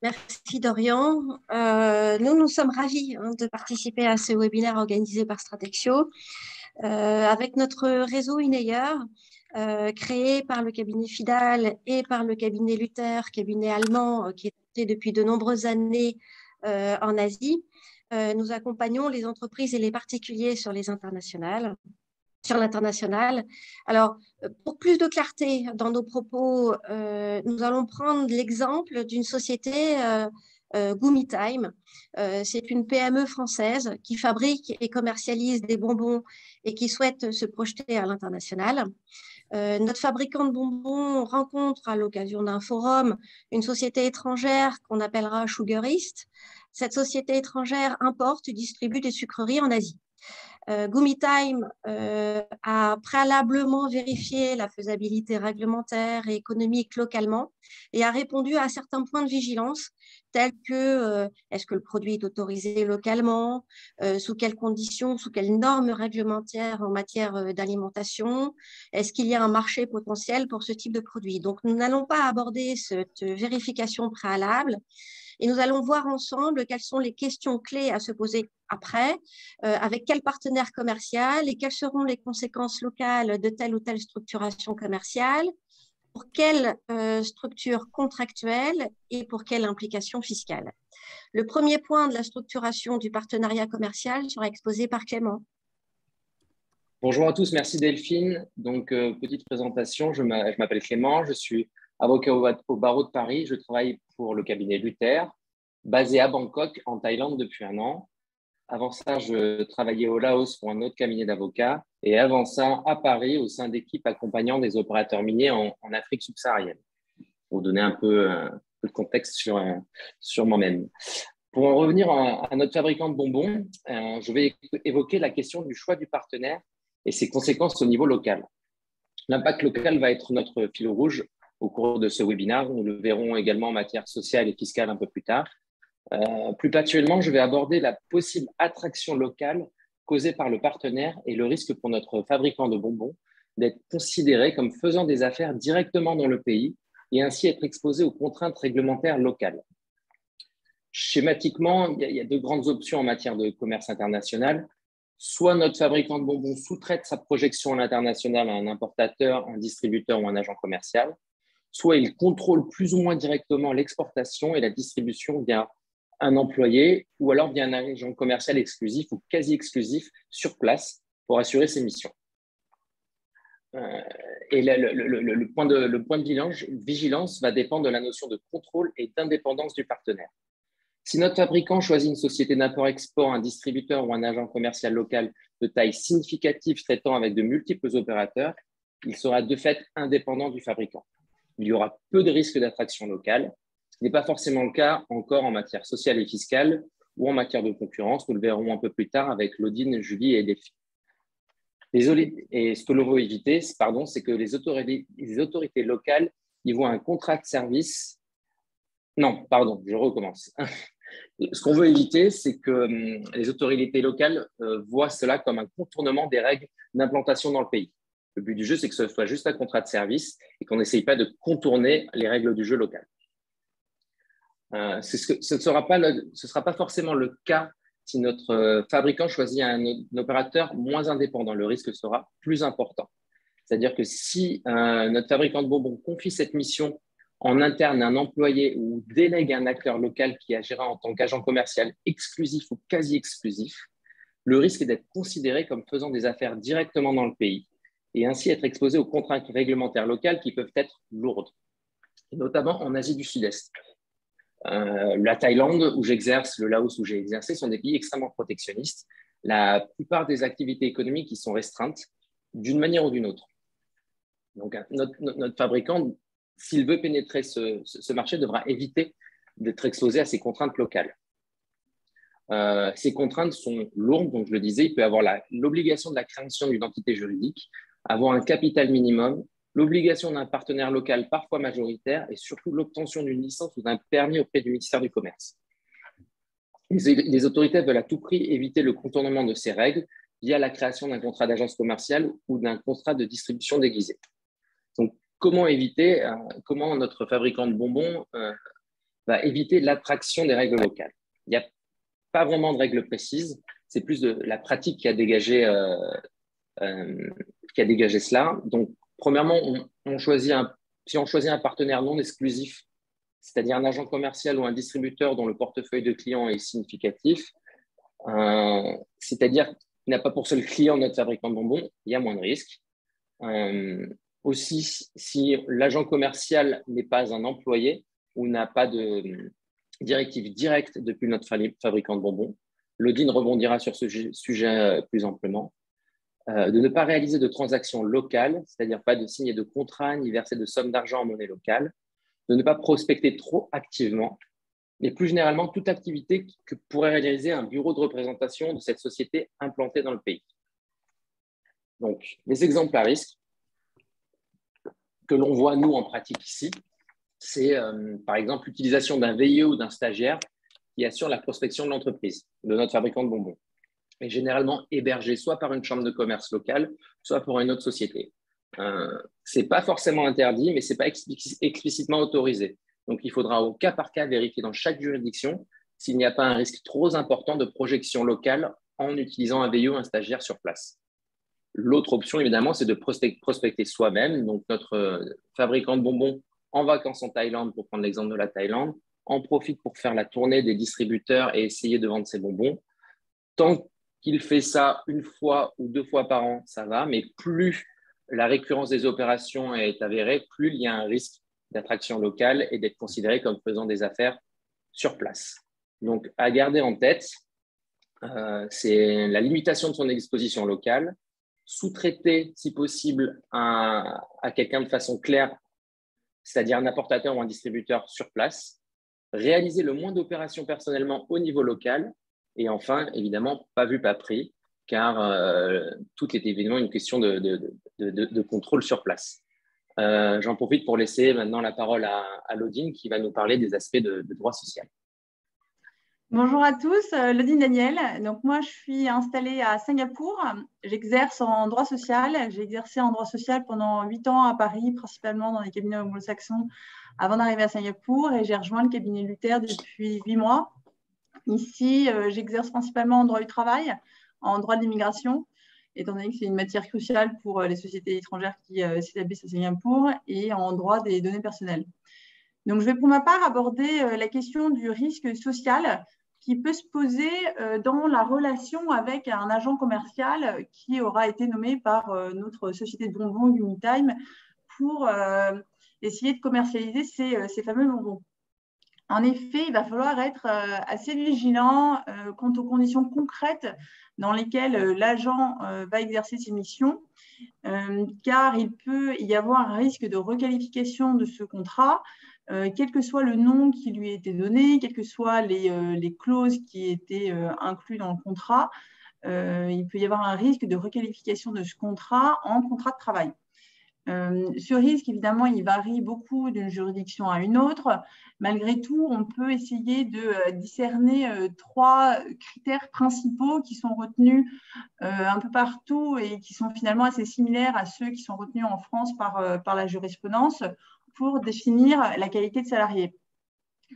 Merci Dorian. Nous sommes ravis de participer à ce webinaire organisé par Stratexio avec notre réseau INEYER, créé par le cabinet Fidal et par le cabinet Luther, cabinet allemand qui est depuis de nombreuses années en Asie. Nous accompagnons les entreprises et les particuliers sur l'international. Alors, pour plus de clarté dans nos propos, nous allons prendre l'exemple d'une société Gummitime. C'est une PME française qui fabrique et commercialise des bonbons et qui souhaite se projeter à l'international. Notre fabricant de bonbons rencontre à l'occasion d'un forum une société étrangère qu'on appellera Sugarist. Cette société étrangère importe et distribue des sucreries en Asie. Gummitime a préalablement vérifié la faisabilité réglementaire et économique localement et a répondu à certains points de vigilance tels que est-ce que le produit est autorisé localement, sous quelles conditions, sous quelles normes réglementaires en matière d'alimentation, est-ce qu'il y a un marché potentiel pour ce type de produit. Donc, nous n'allons pas aborder cette vérification préalable. Et nous allons voir ensemble quelles sont les questions clés à se poser après, avec quel partenaire commercial et quelles seront les conséquences locales de telle ou telle structuration commerciale, pour quelle structure contractuelle et pour quelle implication fiscale. Le premier point de la structuration du partenariat commercial sera exposé par Clément. Bonjour à tous, merci Delphine. Donc, petite présentation, je m'appelle Clément, je suis avocat au barreau de Paris. Je travaille pour le cabinet Luther, basé à Bangkok, en Thaïlande, depuis 1 an. Avant ça, je travaillais au Laos pour un autre cabinet d'avocats. Et avant ça, à Paris, au sein d'équipes accompagnant des opérateurs miniers en Afrique subsaharienne. Pour donner un peu de contexte sur moi-même. Pour en revenir à notre fabricant de bonbons, je vais évoquer la question du choix du partenaire et ses conséquences au niveau local. L'impact local va être notre fil rouge au cours de ce webinaire. Nous le verrons également en matière sociale et fiscale un peu plus tard. Plus actuellement, je vais aborder la possible attraction locale causée par le partenaire et le risque pour notre fabricant de bonbons d'être considéré comme faisant des affaires directement dans le pays et ainsi être exposé aux contraintes réglementaires locales. Schématiquement, il y a 2 grandes options en matière de commerce international. Soit notre fabricant de bonbons sous-traite sa projection à l'international à un importateur, un distributeur ou un agent commercial, soit il contrôle plus ou moins directement l'exportation et la distribution via un employé ou alors via un agent commercial exclusif ou quasi exclusif sur place pour assurer ses missions. Et le point de vigilance va dépendre de la notion de contrôle et d'indépendance du partenaire. Si notre fabricant choisit une société d'import-export, un distributeur ou un agent commercial local de taille significative traitant avec de multiples opérateurs, il sera de fait indépendant du fabricant. Il y aura peu de risques d'attraction locale, ce qui n'est pas forcément le cas encore en matière sociale et fiscale ou en matière de concurrence. Nous le verrons un peu plus tard avec Claudine, Julie et Delphine. Et ce que l'on veut éviter, c'est que les autorités locales y voient un contrat de service. Non, pardon, je recommence. Ce qu'on veut éviter, c'est que les autorités locales voient cela comme un contournement des règles d'implantation dans le pays. Le but du jeu, c'est que ce soit juste un contrat de service et qu'on n'essaye pas de contourner les règles du jeu local. Ce ne sera pas forcément le cas si notre fabricant choisit un opérateur moins indépendant. Le risque sera plus important. C'est-à-dire que si notre fabricant de bonbons confie cette mission en interne à un employé ou délègue un acteur local qui agira en tant qu'agent commercial exclusif ou quasi exclusif, le risque est d'être considéré comme faisant des affaires directement dans le pays et ainsi être exposé aux contraintes réglementaires locales qui peuvent être lourdes, et notamment en Asie du Sud-Est. La Thaïlande où j'exerce, le Laos où j'ai exercé sont des pays extrêmement protectionnistes. La plupart des activités économiques y sont restreintes d'une manière ou d'une autre. Donc, notre fabricant, s'il veut pénétrer ce marché, devra éviter d'être exposé à ces contraintes locales. Ces contraintes sont lourdes, donc je le disais, il peut avoir l'obligation de la création d'une entité juridique, avoir un capital minimum, l'obligation d'un partenaire local parfois majoritaire et surtout l'obtention d'une licence ou d'un permis auprès du ministère du Commerce. Les autorités veulent à tout prix éviter le contournement de ces règles via la création d'un contrat d'agence commerciale ou d'un contrat de distribution déguisé. Donc, comment notre fabricant de bonbons va éviter l'attraction des règles locales. Il n'y a pas vraiment de règles précises, c'est plus de la pratique qui a dégagé cela. Donc, premièrement, si on choisit un partenaire non exclusif, c'est-à-dire un agent commercial ou un distributeur dont le portefeuille de clients est significatif, c'est-à-dire qu'il n'a pas pour seul client notre fabricant de bonbons, il y a moins de risques. Aussi, si l'agent commercial n'est pas un employé ou n'a pas de directive directe depuis notre fabricant de bonbons, l'Odin rebondira sur ce sujet plus amplement. De ne pas réaliser de transactions locales, c'est-à-dire pas de signer de contrats ni verser de sommes d'argent en monnaie locale, de ne pas prospecter trop activement, et plus généralement toute activité que pourrait réaliser un bureau de représentation de cette société implantée dans le pays. Donc, les exemples à risque que l'on voit, nous, en pratique ici, c'est par exemple l'utilisation d'un VIE ou d'un stagiaire qui assure la prospection de l'entreprise, de notre fabricant de bonbons, et généralement hébergé soit par une chambre de commerce locale, soit pour une autre société. Ce n'est pas forcément interdit, mais ce n'est pas explicitement autorisé. Donc, il faudra au cas par cas vérifier dans chaque juridiction s'il n'y a pas un risque trop important de projection locale en utilisant un VIE ou un stagiaire sur place. L'autre option, évidemment, c'est de prospecter soi-même. Donc, notre fabricant de bonbons en vacances en Thaïlande, pour prendre l'exemple de la Thaïlande, en profite pour faire la tournée des distributeurs et essayer de vendre ses bonbons. Tant qu'il fait ça une fois ou 2 fois par an, ça va, mais plus la récurrence des opérations est avérée, plus il y a un risque d'attraction locale et d'être considéré comme faisant des affaires sur place. Donc, à garder en tête, c'est la limitation de son exposition locale, sous-traiter, si possible, à quelqu'un de façon claire, c'est-à-dire un importateur ou un distributeur sur place, réaliser le moins d'opérations personnellement au niveau local, et enfin, évidemment, pas vu, pas pris, car tout est évidemment une question de contrôle sur place. J'en profite pour laisser maintenant la parole à Lodine qui va nous parler des aspects de droit social. Bonjour à tous, Lodine Daniel. Donc moi, je suis installée à Singapour. J'exerce en droit social. J'ai exercé en droit social pendant 8 ans à Paris, principalement dans les cabinets anglo-saxons, avant d'arriver à Singapour. Et j'ai rejoint le cabinet Luther depuis 8 mois. Ici, j'exerce principalement en droit du travail, en droit de l'immigration, étant donné que c'est une matière cruciale pour les sociétés étrangères qui s'établissent à Singapour, et en droit des données personnelles. Donc, je vais pour ma part aborder la question du risque social qui peut se poser dans la relation avec un agent commercial qui aura été nommé par notre société de bonbons Gumitime pour essayer de commercialiser ces fameux bonbons. En effet, il va falloir être assez vigilant quant aux conditions concrètes dans lesquelles l'agent va exercer ses missions, car il peut y avoir un risque de requalification de ce contrat, quel que soit le nom qui lui a été donné, quelles que soient les clauses qui étaient incluses dans le contrat. Il peut y avoir un risque de requalification de ce contrat en contrat de travail. Ce risque, évidemment, il varie beaucoup d'une juridiction à une autre. Malgré tout, on peut essayer de discerner 3 critères principaux qui sont retenus un peu partout et qui sont finalement assez similaires à ceux qui sont retenus en France par la jurisprudence pour définir la qualité de salarié.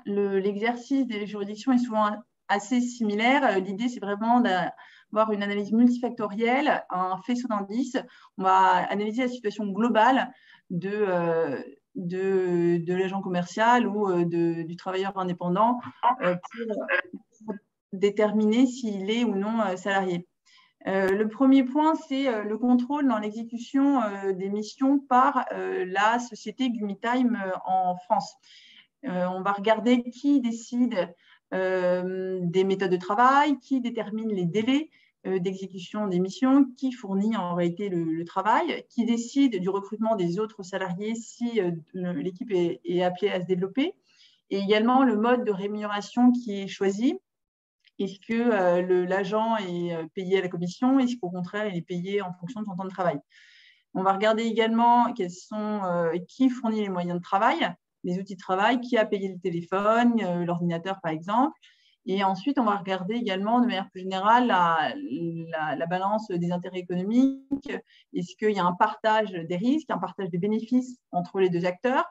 L'exercice des juridictions est souvent assez similaire. L'idée, c'est vraiment d'avoir une analyse multifactorielle, un faisceau d'indices. On va analyser la situation globale de l'agent commercial ou du travailleur indépendant pour déterminer s'il est ou non salarié. Le premier point, c'est le contrôle dans l'exécution des missions par la société Gumitime en France. On va regarder qui décide des méthodes de travail, qui détermine les délais d'exécution des missions, qui fournit en réalité le travail, qui décide du recrutement des autres salariés si l'équipe est appelée à se développer, et également le mode de rémunération qui est choisi. Est-ce que l'agent est payé à la commission? Est-ce qu'au contraire, il est payé en fonction de son temps de travail? On va regarder également qui fournit les moyens de travail, les outils de travail, qui a payé le téléphone, l'ordinateur par exemple. Et ensuite, on va regarder également de manière plus générale la balance des intérêts économiques. Est-ce qu'il y a un partage des risques, un partage des bénéfices entre les deux acteurs,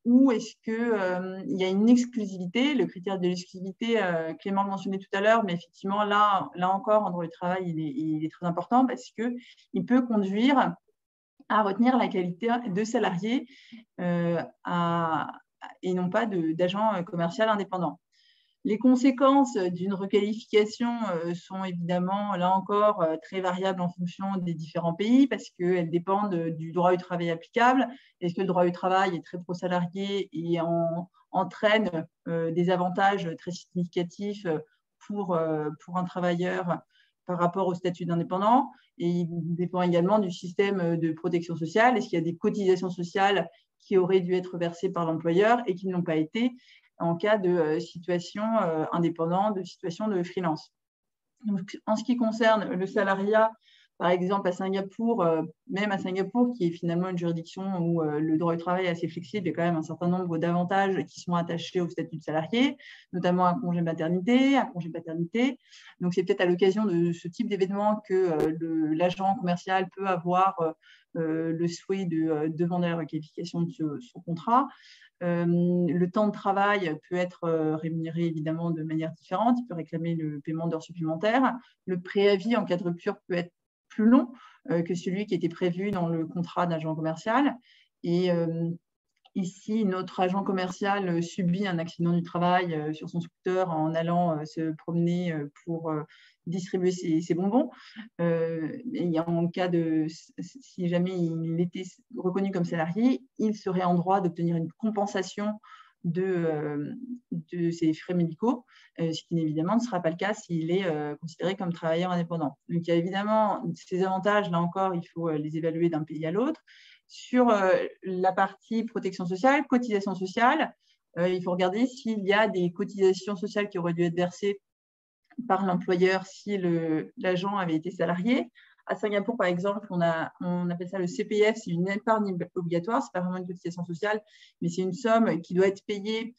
ou est-ce qu'il y a une exclusivité? Le critère de l'exclusivité, Clément le mentionnait tout à l'heure, mais effectivement, là encore, en droit du travail, il est très important parce qu'il peut conduire à retenir la qualité de salarié et non pas d'agent commercial indépendant. Les conséquences d'une requalification sont évidemment, là encore, très variables en fonction des différents pays parce qu'elles dépendent du droit du travail applicable. Est-ce que le droit du travail est très pro-salarié et entraîne des avantages très significatifs pour un travailleur par rapport au statut d'indépendant? Et il dépend également du système de protection sociale. Est-ce qu'il y a des cotisations sociales qui auraient dû être versées par l'employeur et qui ne l'ont pas été en cas de situation indépendante, de situation de freelance. Donc, en ce qui concerne le salariat, par exemple à Singapour, même à Singapour, qui est finalement une juridiction où le droit du travail est assez flexible, il y a quand même un certain nombre d'avantages qui sont attachés au statut de salarié, notamment un congé maternité, un congé paternité. Donc, c'est peut-être à l'occasion de ce type d'événement que l'agent commercial peut avoir le souhait de demander la requalification de son contrat. Le temps de travail peut être rémunéré évidemment de manière différente. Il peut réclamer le paiement d'heures supplémentaires. Le préavis en cas de rupture peut être plus long que celui qui était prévu dans le contrat d'agent commercial. Et ici, notre agent commercial subit un accident du travail sur son scooter en allant se promener pour distribuer ses bonbons. Et en cas de, si jamais il était reconnu comme salarié, il serait en droit d'obtenir une compensation de ses frais médicaux, ce qui évidemment ne sera pas le cas s'il est considéré comme travailleur indépendant. Donc il y a évidemment ces avantages, là encore, il faut les évaluer d'un pays à l'autre. Sur la partie protection sociale, cotisation sociale, il faut regarder s'il y a des cotisations sociales qui auraient dû être versées par l'employeur si l'agent avait été salarié. À Singapour, par exemple, on appelle ça le CPF, c'est une épargne obligatoire, ce n'est pas vraiment une cotisation sociale, mais c'est une somme qui doit être payée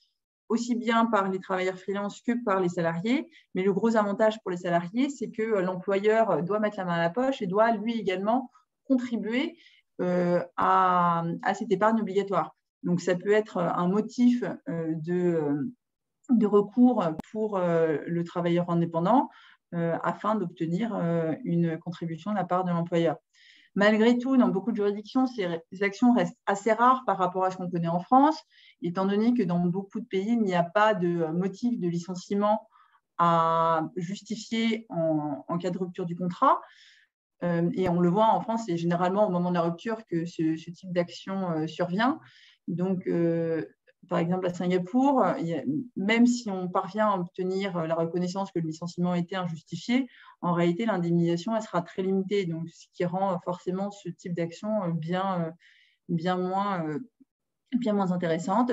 aussi bien par les travailleurs freelance que par les salariés. Mais le gros avantage pour les salariés, c'est que l'employeur doit mettre la main à la poche et doit lui également contribuer à cette épargne obligatoire. Donc, ça peut être un motif de recours pour le travailleur indépendant afin d'obtenir une contribution de la part de l'employeur. Malgré tout, dans beaucoup de juridictions, ces actions restent assez rares par rapport à ce qu'on connaît en France, étant donné que dans beaucoup de pays, il n'y a pas de motif de licenciement à justifier en cas de rupture du contrat. Et on le voit en France, c'est généralement au moment de la rupture que ce type d'action survient. Donc, par exemple, à Singapour, même si on parvient à obtenir la reconnaissance que le licenciement était injustifié, en réalité, l'indemnisation elle sera très limitée, donc ce qui rend forcément ce type d'action bien moins intéressante.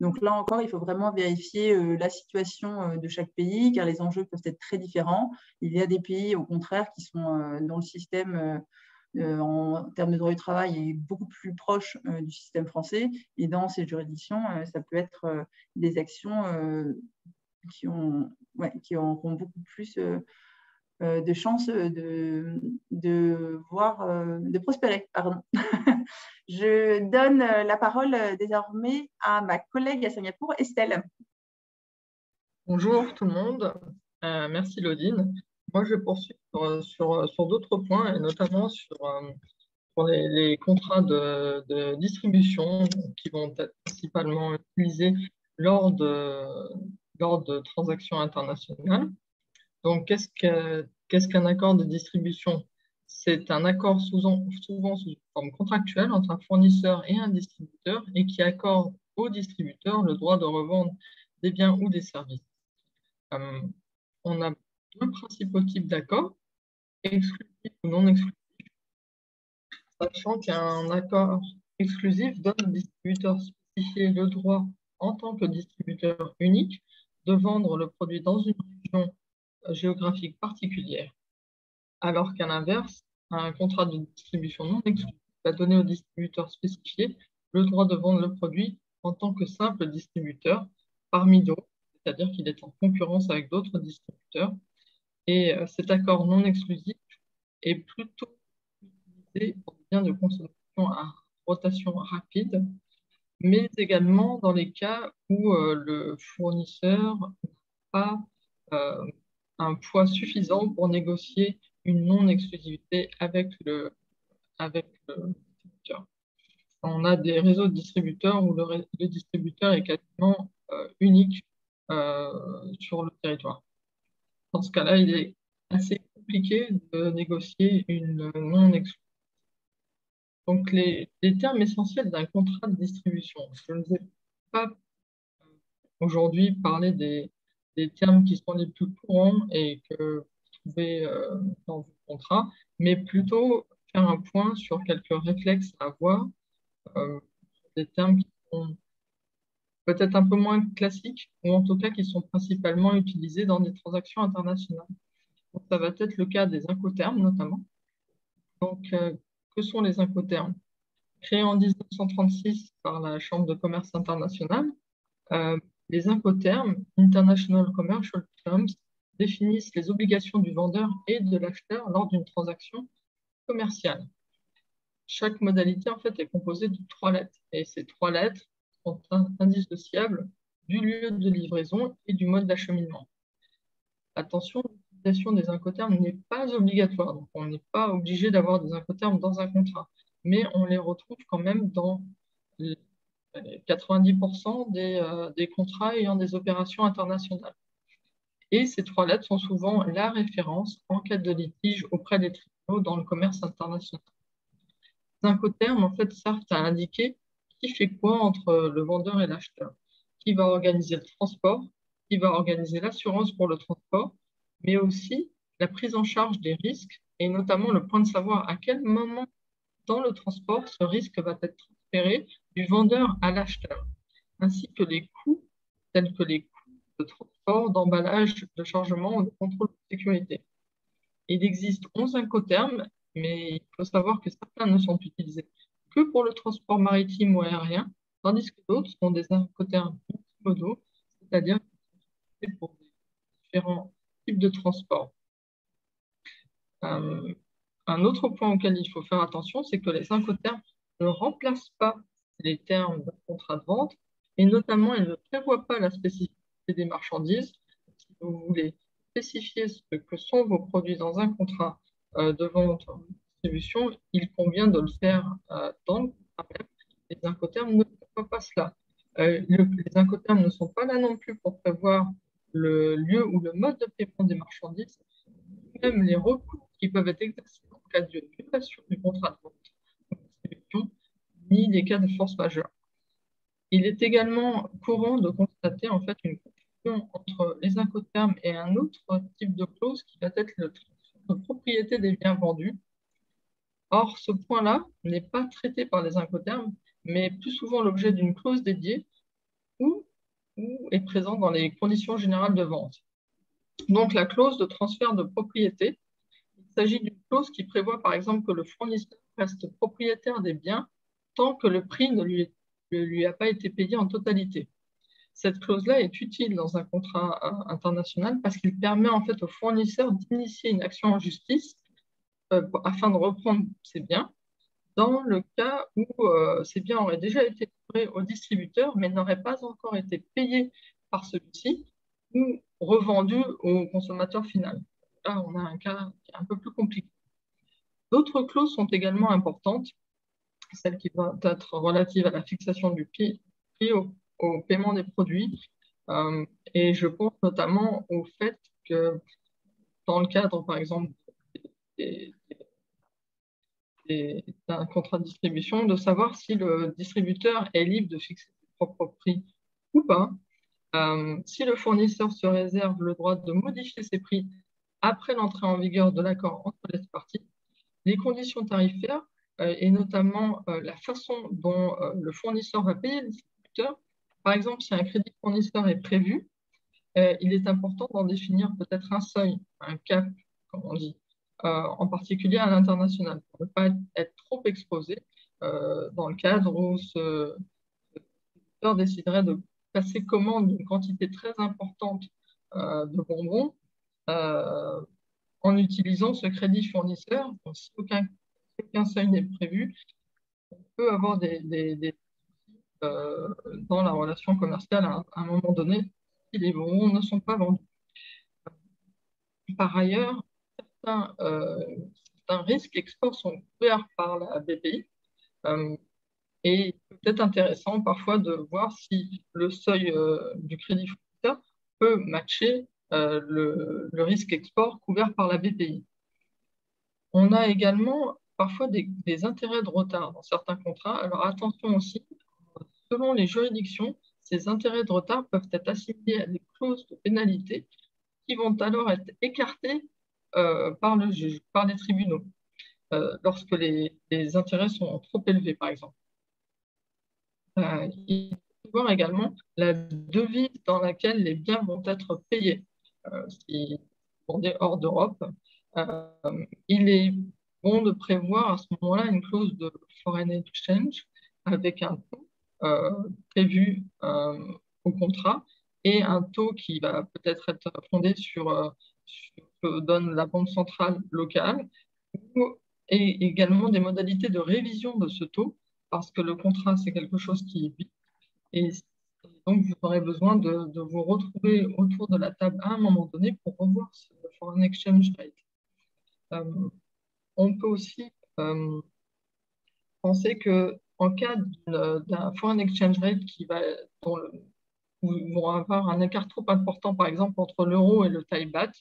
Donc là encore, il faut vraiment vérifier la situation de chaque pays, car les enjeux peuvent être très différents. Il y a des pays, au contraire, qui sont dans le système en termes de droit du travail est beaucoup plus proche du système français. Et dans ces juridictions, ça peut être des actions qui auront beaucoup plus de chances de prospérer. Pardon. Je donne la parole désormais à ma collègue à Singapour, Estelle. Bonjour tout le monde, merci Laudine. Moi je poursuis sur d'autres points et notamment sur les contrats de distribution qui vont être principalement utilisés lors de transactions internationales. Donc qu'est-ce qu'un accord de distribution? C'est un accord souvent sous forme contractuelle entre un fournisseur et un distributeur et qui accorde au distributeur le droit de revendre des biens ou des services. On a deux principaux types d'accords, exclusifs ou non exclusifs, sachant qu'un accord exclusif donne au distributeur spécifié le droit, en tant que distributeur unique, de vendre le produit dans une région géographique particulière, alors qu'à l'inverse, un contrat de distribution non exclusif va donner au distributeur spécifié le droit de vendre le produit en tant que simple distributeur parmi d'autres, c'est-à-dire qu'il est en concurrence avec d'autres distributeurs. Et cet accord non exclusif est plutôt utilisé pour des biens de consommation à rotation rapide, mais également dans les cas où le fournisseur n'a pas un poids suffisant pour négocier une non-exclusivité avec le distributeur. On a des réseaux de distributeurs où le distributeur est quasiment unique sur le territoire. Dans ce cas-là, il est assez compliqué de négocier une non-exclusivité. Donc, les termes essentiels d'un contrat de distribution. Je ne vais pas aujourd'hui parler des termes qui sont les plus courants et que vous trouvez dans vos contrats, mais plutôt faire un point sur quelques réflexes à avoir, des termes qui sont peut-être un peu moins classiques, ou en tout cas qui sont principalement utilisés dans des transactions internationales. Donc, ça va être le cas des incoterms notamment. Donc, que sont les incoterms? Créés en 1936 par la Chambre de commerce internationale, les incoterms, International Commercial Terms, définissent les obligations du vendeur et de l'acheteur lors d'une transaction commerciale. Chaque modalité en fait, est composée de 3 lettres, et ces 3 lettres sont indissociables du lieu de livraison et du mode d'acheminement. Attention, l'utilisation des incoterms n'est pas obligatoire, donc on n'est pas obligé d'avoir des incoterms dans un contrat, mais on les retrouve quand même dans 90% des contrats ayant des opérations internationales. Et ces 3 lettres sont souvent la référence en cas de litige auprès des tribunaux dans le commerce international. Les incoterms en fait, servent à indiquer qui fait quoi entre le vendeur et l'acheteur, qui va organiser le transport, qui va organiser l'assurance pour le transport, mais aussi la prise en charge des risques et notamment le point de savoir à quel moment dans le transport ce risque va être transféré du vendeur à l'acheteur, ainsi que les coûts tels que les coûts de transport, d'emballage, de chargement ou de contrôle de sécurité. Il existe 11 incoterms, mais il faut savoir que certains ne sont utilisés que pour le transport maritime ou aérien, tandis que d'autres sont des incoterms multimodaux, c'est-à-dire pour différents types de transport. Un autre point auquel il faut faire attention, c'est que les incoterms ne remplacent pas les termes d'un contrat de vente et notamment, ils ne prévoient pas la spécificité des marchandises. Si vous voulez spécifier ce que sont vos produits dans un contrat de vente ou de distribution, il convient de le faire dans le contrat même. Les incoterms ne prévoient pas cela. Les incoterms ne sont pas là non plus pour prévoir le lieu ou le mode de paiement des marchandises, même les recours qui peuvent être exercés en cas de violation du contrat de vente ou de distribution, ni des cas de force majeure. Il est également courant de constater en fait une confusion entre les incoterms et un autre type de clause qui va être le transfert de propriété des biens vendus. Or, ce point-là n'est pas traité par les incoterms, mais plus souvent l'objet d'une clause dédiée ou est présent dans les conditions générales de vente. Donc, la clause de transfert de propriété, il s'agit d'une clause qui prévoit par exemple que le fournisseur reste propriétaire des biens tant que le prix ne lui a pas été payé en totalité. Cette clause-là est utile dans un contrat international parce qu'il permet en fait au fournisseur d'initier une action en justice afin de reprendre ses biens dans le cas où ces biens auraient déjà été livrés au distributeur mais n'auraient pas encore été payés par celui-ci ou revendus au consommateur final. Là, on a un cas qui est un peu plus compliqué. D'autres clauses sont également importantes, celles qui vont être relatives à la fixation du prix au paiement des produits. Et je pense notamment au fait que dans le cadre, par exemple, d'un contrat de distribution, de savoir si le distributeur est libre de fixer ses propres prix ou pas. Si le fournisseur se réserve le droit de modifier ses prix après l'entrée en vigueur de l'accord entre les parties, les conditions tarifaires et notamment la façon dont le fournisseur va payer le distributeur. Par exemple, si un crédit fournisseur est prévu, il est important d'en définir peut-être un seuil, un cap, comme on dit, en particulier à l'international, pour ne pas être trop exposé dans le cadre où ce distributeur déciderait de passer commande d'une quantité très importante de bonbons en utilisant ce crédit fournisseur. Donc, si aucun seuil n'est prévu, on peut avoir dans la relation commerciale à un moment donné si les bonbons ne sont pas vendus. Par ailleurs, certains risques export sont couverts par la BPI. Et peut-être intéressant parfois de voir si le seuil du crédit fournisseur peut matcher le risque export couvert par la BPI. On a également parfois des intérêts de retard dans certains contrats. Alors attention aussi, selon les juridictions, ces intérêts de retard peuvent être assimilés à des clauses de pénalité qui vont alors être écartées par le juge, par les tribunaux, lorsque les intérêts sont trop élevés, par exemple. Il faut voir également la devise dans laquelle les biens vont être payés. Si on est hors d'Europe, il est bon de prévoir à ce moment-là une clause de foreign exchange avec un taux prévu au contrat et un taux qui va peut-être être fondé sur ce que donne la Banque centrale locale et également des modalités de révision de ce taux parce que le contrat, c'est quelque chose qui vit. Et donc, vous aurez besoin de vous retrouver autour de la table à un moment donné pour revoir ce foreign exchange rate. On peut aussi penser qu'en cas d'un foreign exchange rate où ils vont avoir un écart trop important, par exemple, entre l'euro et le Thai baht,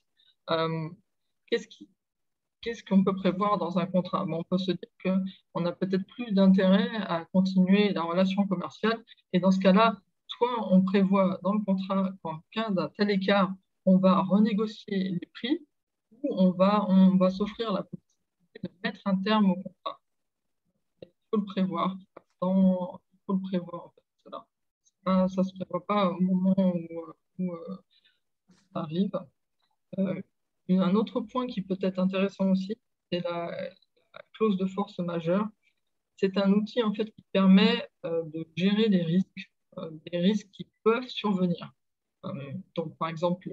qu'est-ce qu'on peut prévoir dans un contrat? On peut se dire qu'on a peut-être plus d'intérêt à continuer la relation commerciale. Et dans ce cas-là, soit on prévoit dans le contrat qu'en cas d'un tel écart, on va renégocier les prix, ou on va s'offrir la possibilité de mettre un terme au contrat. Il faut le prévoir. Il faut le prévoir, en fait, cela. Ça ne se prévoit pas au moment où ça arrive. Un autre point qui peut être intéressant aussi, c'est la clause de force majeure. C'est un outil en fait qui permet de gérer des risques qui peuvent survenir. Donc par exemple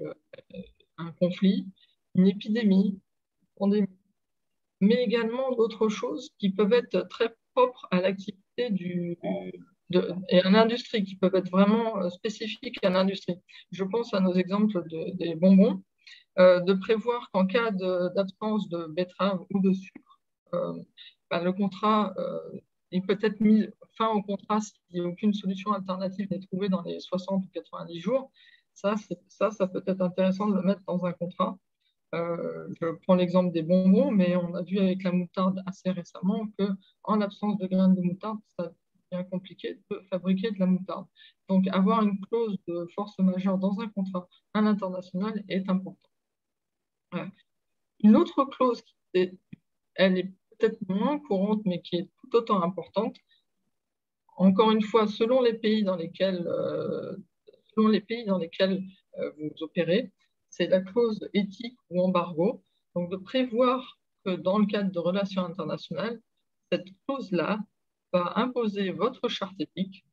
un conflit, une épidémie, une pandémie, mais également d'autres choses qui peuvent être très propres à l'activité et à l'industrie, qui peuvent être vraiment spécifiques à l'industrie. Je pense à nos exemples des bonbons. De prévoir qu'en cas d'absence de betterave ou de sucre, le contrat est peut-être mis fin au contrat si aucune solution alternative n'est trouvée dans les 60 ou 90 jours. Ça peut être intéressant de le mettre dans un contrat. Je prends l'exemple des bonbons, mais on a vu avec la moutarde assez récemment qu'en l'absence de graines de moutarde, ça devient compliqué de fabriquer de la moutarde. Donc, avoir une clause de force majeure dans un contrat à l'international est important. Une autre clause, elle est peut-être moins courante, mais qui est tout autant importante, encore une fois, selon les pays dans lesquels vous opérez, c'est la clause éthique ou embargo. Donc, de prévoir que dans le cadre de relations internationales, cette clause-là va imposer votre charte éthique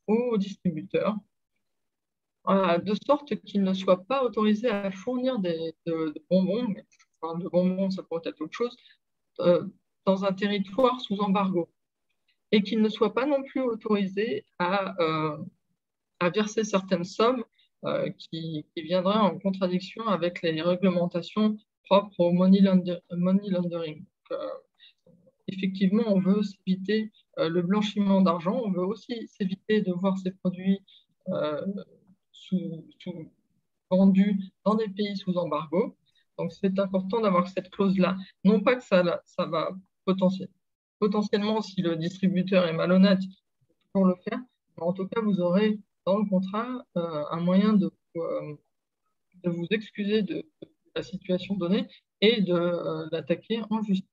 aux distributeurs de sorte qu'ils ne soient pas autorisés à fournir de bonbons, mais de bonbons, ça pourrait être autre chose, dans un territoire sous embargo, et qu'ils ne soient pas non plus autorisés à verser certaines sommes qui viendraient en contradiction avec les réglementations propres au money laundering. Donc, effectivement, on veut s'éviter le blanchiment d'argent, on veut aussi s'éviter de voir ces produits vendus dans des pays sous embargo. Donc, c'est important d'avoir cette clause-là. Non pas que ça va potentiellement, si le distributeur est malhonnête, pour le faire, mais en tout cas, vous aurez dans le contrat un moyen de vous excuser de la situation donnée et de l'attaquer en justice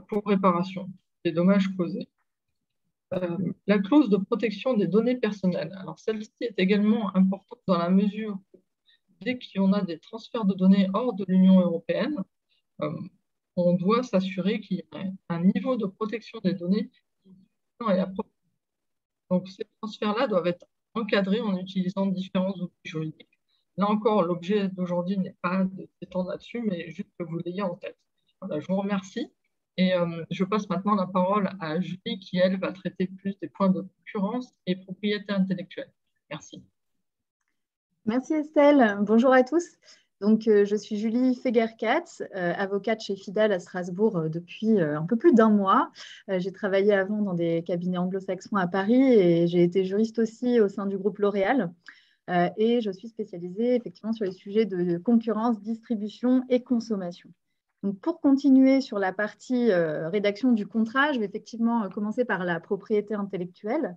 pour réparation des dommages causés. La clause de protection des données personnelles. Alors, celle-ci est également importante dans la mesure où, dès qu'on a des transferts de données hors de l'Union européenne, on doit s'assurer qu'il y a un niveau de protection des données qui est approprié. Donc, ces transferts-là doivent être encadrer en utilisant différents outils juridiques. Là encore, l'objet d'aujourd'hui n'est pas de s'étendre là-dessus, mais juste que vous l'ayez en tête. Voilà, je vous remercie. Et je passe maintenant la parole à Julie qui, elle, va traiter plus des points de concurrence et propriété intellectuelle. Merci. Merci Estelle. Bonjour à tous. Donc, je suis Julie Feger-Katz, avocate chez Fidal à Strasbourg depuis un peu plus d'1 mois. J'ai travaillé avant dans des cabinets anglo-saxons à Paris et j'ai été juriste aussi au sein du groupe L'Oréal. Et je suis spécialisée effectivement sur les sujets de concurrence, distribution et consommation. Donc, pour continuer sur la partie rédaction du contrat, je vais effectivement commencer par la propriété intellectuelle.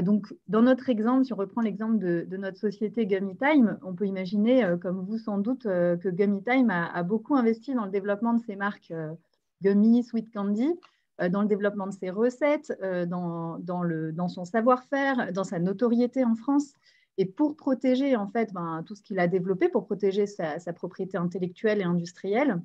Donc, dans notre exemple, si on reprend l'exemple de notre société Gummy-Time, on peut imaginer, comme vous sans doute, que Gummy-Time a beaucoup investi dans le développement de ses marques Gummy, Sweet Candy, dans le développement de ses recettes, dans son savoir-faire, dans sa notoriété en France. Et pour protéger en fait, tout ce qu'il a développé, pour protéger sa propriété intellectuelle et industrielle,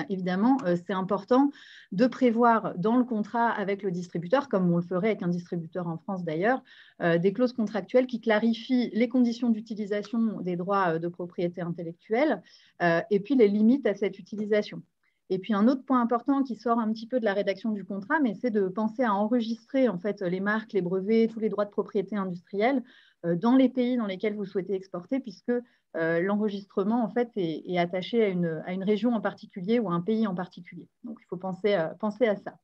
évidemment, c'est important de prévoir dans le contrat avec le distributeur, comme on le ferait avec un distributeur en France d'ailleurs, des clauses contractuelles qui clarifient les conditions d'utilisation des droits de propriété intellectuelle et puis les limites à cette utilisation. Et puis un autre point important qui sort un petit peu de la rédaction du contrat, mais c'est de penser à enregistrer en fait les marques, les brevets, tous les droits de propriété industrielle dans les pays dans lesquels vous souhaitez exporter, puisque l'enregistrement en fait est attaché à une région en particulier ou à un pays en particulier. Donc il faut penser à ça.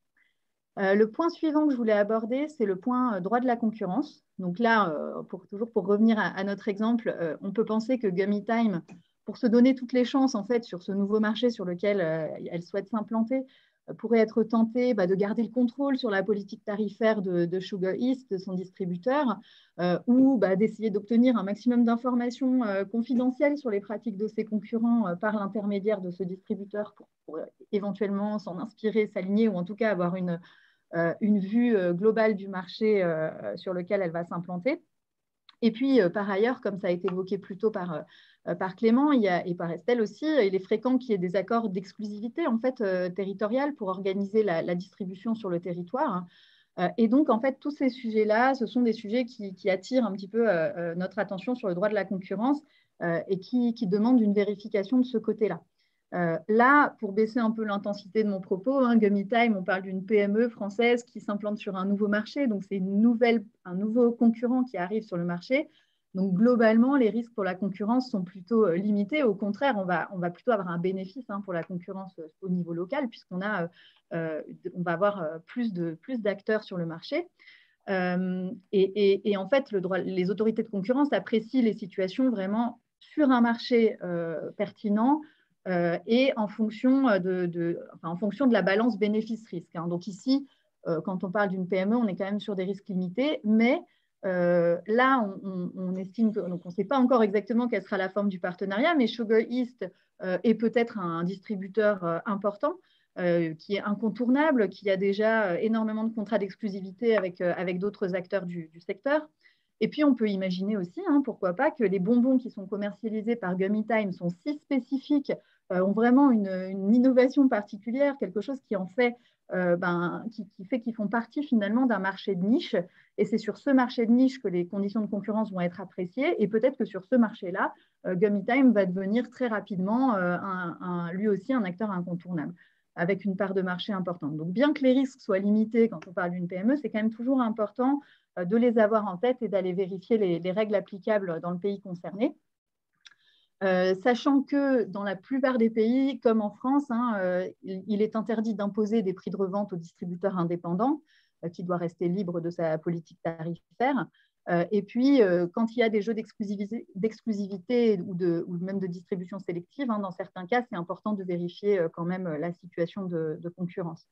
Le point suivant que je voulais aborder, c'est le point droit de la concurrence. Donc là, toujours pour revenir à notre exemple, on peut penser que Gummy-Time, pour se donner toutes les chances en fait sur ce nouveau marché sur lequel elle souhaite s'implanter, pourrait être tentée de garder le contrôle sur la politique tarifaire de Sugar East, de son distributeur, ou d'essayer d'obtenir un maximum d'informations confidentielles sur les pratiques de ses concurrents par l'intermédiaire de ce distributeur pour éventuellement s'en inspirer, s'aligner ou en tout cas avoir une vue globale du marché sur lequel elle va s'implanter. Et puis, par ailleurs, comme ça a été évoqué plus tôt par Clément et par Estelle aussi, il est fréquent qu'il y ait des accords d'exclusivité en fait, territoriale pour organiser la distribution sur le territoire. Et donc, en fait, tous ces sujets-là, ce sont des sujets qui attirent un petit peu notre attention sur le droit de la concurrence et qui demandent une vérification de ce côté-là. Là, pour baisser un peu l'intensité de mon propos, Gummy-Time, on parle d'une PME française qui s'implante sur un nouveau marché. Donc, c'est un nouveau concurrent qui arrive sur le marché. Donc, globalement, les risques pour la concurrence sont plutôt limités. Au contraire, on va plutôt avoir un bénéfice pour la concurrence au niveau local, puisqu'on va avoir plus d'acteurs sur le marché. Et en fait, les autorités de concurrence apprécient les situations vraiment sur un marché pertinent, et en fonction de la balance bénéfice-risque. Donc ici, quand on parle d'une PME, on est quand même sur des risques limités, mais là, on estime qu'on ne sait pas encore exactement quelle sera la forme du partenariat, mais Sugar East est peut-être un distributeur important, qui est incontournable, qui a déjà énormément de contrats d'exclusivité avec d'autres acteurs du secteur. Et puis, on peut imaginer aussi, pourquoi pas, que les bonbons qui sont commercialisés par Gummy-Time sont si spécifiques, ont vraiment une innovation particulière, quelque chose qui en fait, qui fait qu'ils font partie finalement d'un marché de niche. Et c'est sur ce marché de niche que les conditions de concurrence vont être appréciées. Et peut-être que sur ce marché-là, Gummy-Time va devenir très rapidement lui aussi un acteur incontournable, avec une part de marché importante. Donc, bien que les risques soient limités quand on parle d'une PME, c'est quand même toujours important de les avoir en tête et d'aller vérifier les règles applicables dans le pays concerné. Sachant que dans la plupart des pays, comme en France, il est interdit d'imposer des prix de revente aux distributeurs indépendants, qui doit rester libre de sa politique tarifaire. Et puis, quand il y a des jeux d'exclusivité ou même de distribution sélective, dans certains cas, c'est important de vérifier quand même la situation de concurrence.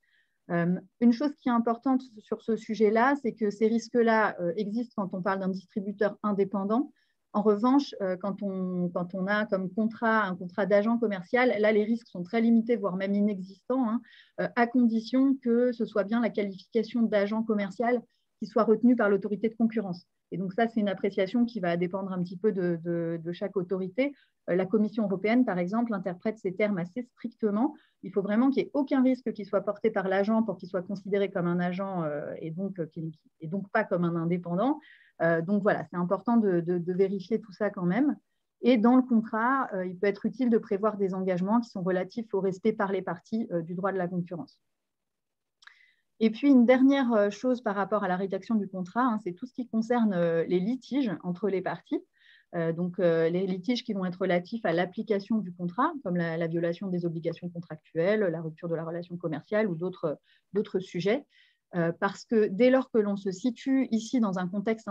Une chose qui est importante sur ce sujet-là, c'est que ces risques-là existent quand on parle d'un distributeur indépendant. En revanche, quand on a comme un contrat d'agent commercial, là, les risques sont très limités, voire même inexistants, à condition que ce soit bien la qualification d'agent commercial qui soit retenue par l'autorité de concurrence. Et donc ça, c'est une appréciation qui va dépendre un petit peu de chaque autorité. La Commission européenne, par exemple, interprète ces termes assez strictement. Il faut vraiment qu'il n'y ait aucun risque qui soit porté par l'agent pour qu'il soit considéré comme un agent et donc pas comme un indépendant. Donc voilà, c'est important de vérifier tout ça quand même. Et dans le contrat, il peut être utile de prévoir des engagements qui sont relatifs au respect par les parties du droit de la concurrence. Et puis, une dernière chose par rapport à la rédaction du contrat, c'est tout ce qui concerne les litiges entre les parties. Donc, les litiges qui vont être relatifs à l'application du contrat, comme la violation des obligations contractuelles, la rupture de la relation commerciale ou d'autres sujets. Parce que dès lors que l'on se situe ici dans un contexte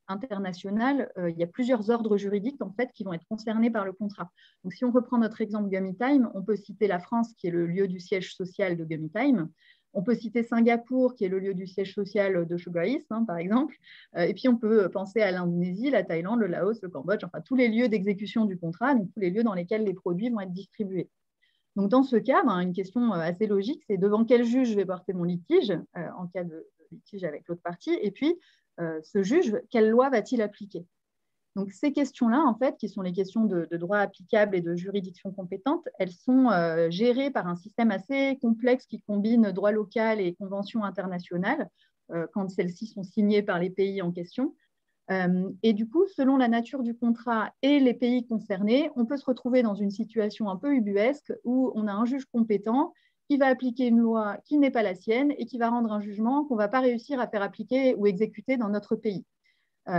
international, il y a plusieurs ordres juridiques en fait, qui vont être concernés par le contrat. Donc, si on reprend notre exemple Gummitime, on peut citer la France qui est le lieu du siège social de Gummitime. On peut citer Singapour, qui est le lieu du siège social de Sugar East, par exemple. Et puis, on peut penser à l'Indonésie, la Thaïlande, le Laos, le Cambodge, enfin, tous les lieux d'exécution du contrat, donc tous les lieux dans lesquels les produits vont être distribués. Donc, dans ce cas, une question assez logique, c'est devant quel juge je vais porter mon litige en cas de litige avec l'autre partie, et puis ce juge, quelle loi va-t-il appliquer? Donc, ces questions-là, en fait, qui sont les questions de droit applicable et de juridiction compétente, elles sont gérées par un système assez complexe qui combine droit local et conventions internationales, quand celles-ci sont signées par les pays en question. Et du coup, selon la nature du contrat et les pays concernés, on peut se retrouver dans une situation un peu ubuesque où on a un juge compétent qui va appliquer une loi qui n'est pas la sienne et qui va rendre un jugement qu'on ne va pas réussir à faire appliquer ou exécuter dans notre pays.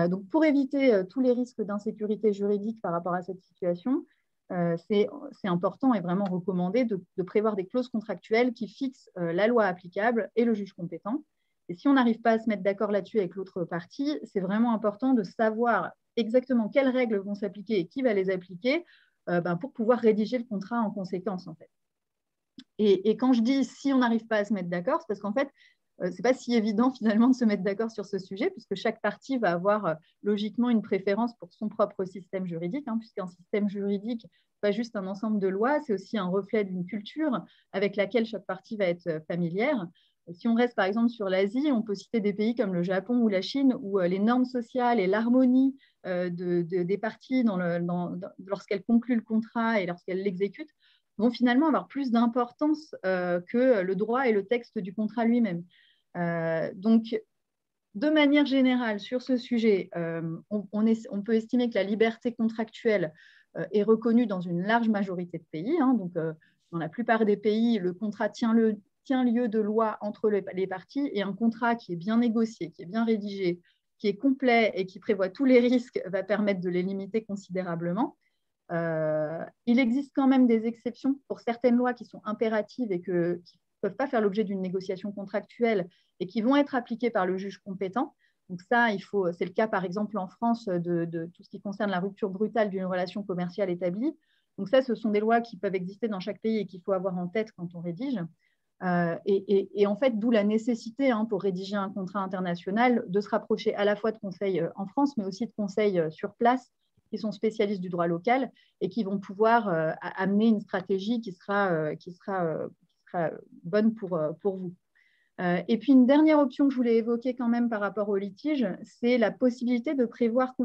Donc, pour éviter tous les risques d'insécurité juridique par rapport à cette situation, c'est important et vraiment recommandé de prévoir des clauses contractuelles qui fixent la loi applicable et le juge compétent. Et si on n'arrive pas à se mettre d'accord là-dessus avec l'autre partie, c'est vraiment important de savoir exactement quelles règles vont s'appliquer et qui va les appliquer pour pouvoir rédiger le contrat en conséquence, en fait. Et quand je dis si on n'arrive pas à se mettre d'accord, c'est parce qu'en fait, ce n'est pas si évident finalement de se mettre d'accord sur ce sujet, puisque chaque partie va avoir logiquement une préférence pour son propre système juridique, puisqu'un système juridique, pas juste un ensemble de lois, c'est aussi un reflet d'une culture avec laquelle chaque partie va être familière. Si on reste par exemple sur l'Asie, on peut citer des pays comme le Japon ou la Chine, où les normes sociales et l'harmonie des parties lorsqu'elles concluent le contrat et lorsqu'elles l'exécutent vont finalement avoir plus d'importance que le droit et le texte du contrat lui-même. Donc, de manière générale, sur ce sujet, on peut estimer que la liberté contractuelle est reconnue dans une large majorité de pays. Donc, dans la plupart des pays, le contrat tient lieu de loi entre les parties, et un contrat qui est bien négocié, qui est bien rédigé, qui est complet et qui prévoit tous les risques va permettre de les limiter considérablement. Il existe quand même des exceptions pour certaines lois qui sont impératives et qui ne peuvent pas faire l'objet d'une négociation contractuelle et qui vont être appliquées par le juge compétent. Donc ça, c'est le cas par exemple en France de tout ce qui concerne la rupture brutale d'une relation commerciale établie. Donc ça, ce sont des lois qui peuvent exister dans chaque pays et qu'il faut avoir en tête quand on rédige. Et en fait, d'où la nécessité pour rédiger un contrat international de se rapprocher à la fois de conseils en France, mais aussi de conseils sur place qui sont spécialistes du droit local et qui vont pouvoir amener une stratégie qui sera bonne pour vous. Et puis, une dernière option que je voulais évoquer quand même par rapport au litige, c'est la possibilité de prévoir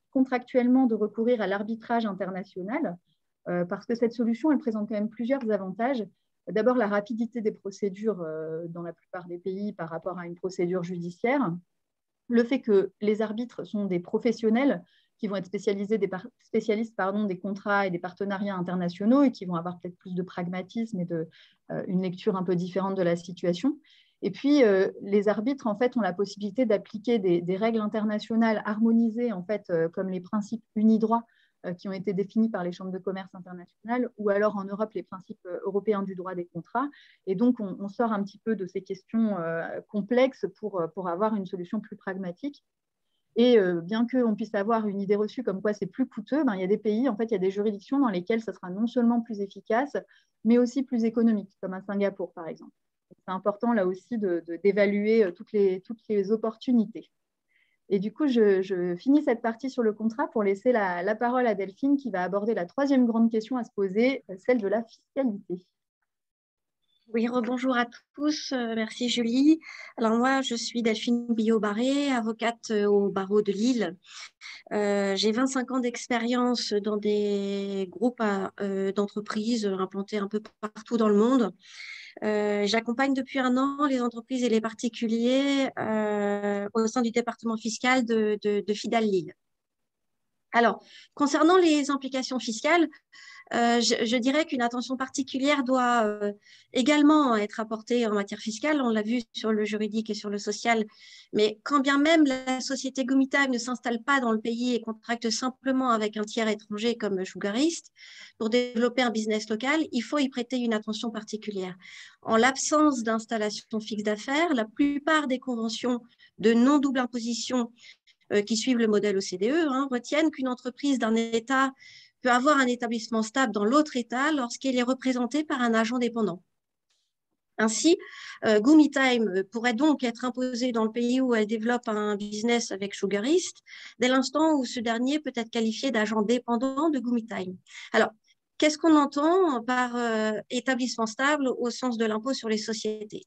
contractuellement de recourir à l'arbitrage international, parce que cette solution, elle présente quand même plusieurs avantages. D'abord, la rapidité des procédures dans la plupart des pays par rapport à une procédure judiciaire. Le fait que les arbitres sont des professionnels qui vont être spécialistes des contrats et des partenariats internationaux et qui vont avoir peut-être plus de pragmatisme et une lecture un peu différente de la situation. Et puis, les arbitres, en fait, ont la possibilité d'appliquer des règles internationales harmonisées, en fait, comme les principes unidroit qui ont été définis par les chambres de commerce internationales, ou alors en Europe, les principes européens du droit des contrats. Et donc, on sort un petit peu de ces questions complexes pour avoir une solution plus pragmatique. Et bien qu'on puisse avoir une idée reçue comme quoi c'est plus coûteux, il y a des pays, en fait, il y a des juridictions dans lesquelles ça sera non seulement plus efficace, mais aussi plus économique, comme à Singapour, par exemple. C'est important, là aussi, d'évaluer toutes les opportunités. Et du coup, je finis cette partie sur le contrat pour laisser la parole à Delphine, qui va aborder la troisième grande question à se poser, celle de la fiscalité. Oui, rebonjour à tous. Merci Julie. Alors moi, je suis Delphine Billot-Barré, avocate au barreau de Lille. J'ai 25 ans d'expérience dans des groupes d'entreprises implantés un peu partout dans le monde. J'accompagne depuis 1 an les entreprises et les particuliers au sein du département fiscal de Fidal Lille. Alors, concernant les implications fiscales, je dirais qu'une attention particulière doit également être apportée en matière fiscale. On l'a vu sur le juridique et sur le social. Mais quand bien même la société Gumitime ne s'installe pas dans le pays et contracte simplement avec un tiers étranger comme Sugarist pour développer un business local, il faut y prêter une attention particulière. En l'absence d'installation fixe d'affaires, la plupart des conventions de non-double imposition qui suivent le modèle OCDE retiennent qu'une entreprise d'un État peut avoir un établissement stable dans l'autre État lorsqu'il est représenté par un agent dépendant. Ainsi, Gumitime pourrait donc être imposée dans le pays où elle développe un business avec Sugarist, dès l'instant où ce dernier peut être qualifié d'agent dépendant de Gumitime. Alors, qu'est-ce qu'on entend par établissement stable au sens de l'impôt sur les sociétés?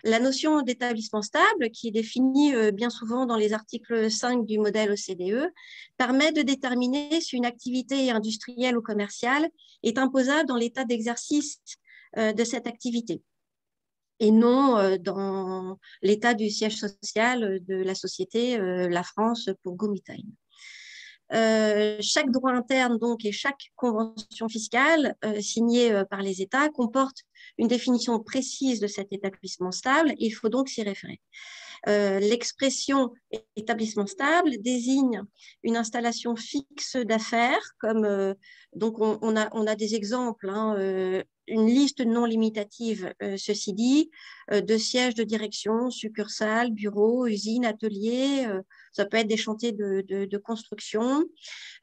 La notion d'établissement stable, qui est définie bien souvent dans les articles 5 du modèle OCDE, permet de déterminer si une activité industrielle ou commerciale est imposable dans l'état d'exercice de cette activité et non dans l'état du siège social de la société, la France pour Gumitime. Chaque droit interne donc et chaque convention fiscale signée par les États comporte une définition précise de cet établissement stable et il faut donc s'y référer. L'expression établissement stable désigne une installation fixe d'affaires, comme donc on a des exemples, une liste non limitative, ceci dit, de sièges de direction, succursales, bureaux, usines, ateliers, ça peut être des chantiers de construction.